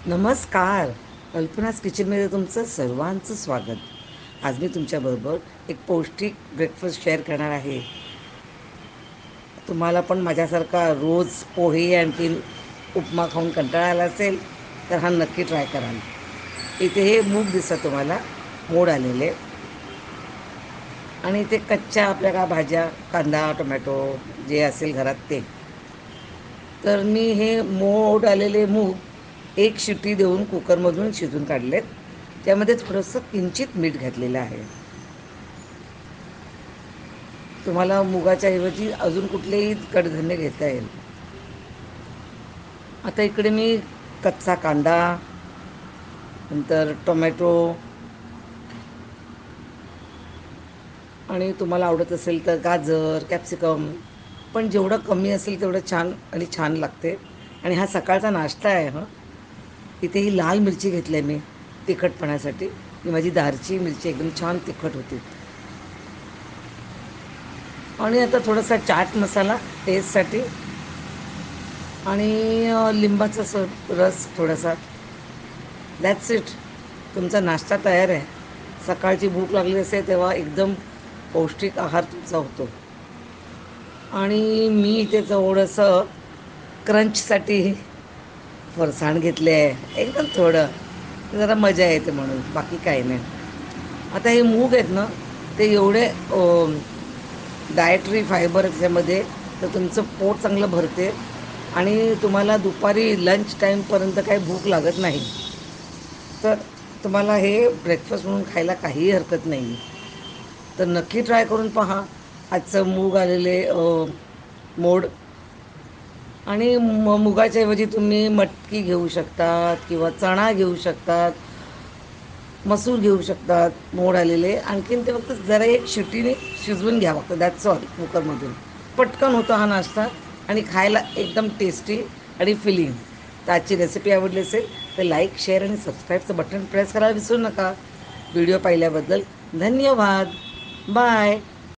नमस्कार. कल्पनाच किचनमध्ये तुमचं सर्वांचं स्वागत. आज मी तुमच्याबरोबर एक पौष्टिक ब्रेकफास्ट शेअर करणार आहे. तुम्हाला पण माझ्यासारखा रोज पोहे आणखीन उपमा खाऊन कंटाळा आला असेल तर हा नक्की ट्राय कराल. इथे हे मूग दिसतं तुम्हाला मोड आलेले, आणि इथे कच्च्या आपल्या का भाज्या, कांदा टोमॅटो जे असेल घरात ते. तर मी हे मोड आलेले मूग एक शिट्टी देऊन कुकरमधून शिजून काढलेत. त्यामध्ये थोडंसं किंचित मीठ घातलेलं आहे. तुम्हाला मुगाच्या ऐवजी अजून कुठलेही कडधान्य घेता येईल. आता इकडे मी कच्चा कांदा, नंतर टोमॅटो, आणि तुम्हाला आवडत असेल तर गाजर, कॅप्सिकम, पण जेवढं कमी असेल तेवढं छान आणि छान लागते. आणि हा सकाळचा नाश्ता आहे. इथे ही लाल मिरची घेतली आहे मी तिखटपणासाठी. ही माझी दारची मिरची एकदम छान तिखट होती. आणि आता थोडासा चाट मसाला टेस्टसाठी, आणि लिंबाचा रस थोडासा. That's it. तुमचा नाश्ता तयार आहे. सकाळची भूक लागली असेल तेव्हा एकदम पौष्टिक आहार तुमचा होतो. आणि मी इथे थोडंसं क्रंचसाठी फरसाण घेतले आहे, एकदम थोडं. जरा मजा येते म्हणून, बाकी काही नाही. आता हे मूग आहेत ना, ते एवढे डायटरी फायबर त्याच्यामध्ये, तर तुमचं पोट चांगलं भरते आणि तुम्हाला दुपारी लंच टाईमपर्यंत काही भूक लागत नाही. तर तुम्हाला हे ब्रेकफास्ट म्हणून खायला काहीही हरकत नाही. तर नक्की ट्राय करून पहा आजचं मूग आलेले मोड. आणि मुगाच्या ऐवजी तुम्ही मटकी घेऊ शकतात किंवा चणा घेऊ शकतात, मसूर घेऊ शकतात मोड आलेले. आणखीन ते फक्त जरा एक शिट्टीने शिजवून घ्या फक्त, दॅट्स ऑल. कुकरमधून पटकन होतो हा नाश्ता आणि खायला एकदम टेस्टी आणि फिलिंग. तर आजची रेसिपी आवडली असेल तर लाईक, शेअर आणि सबस्क्राईबचं बटन प्रेस करायला विसरू नका. व्हिडिओ पाहिल्याबद्दल धन्यवाद. बाय.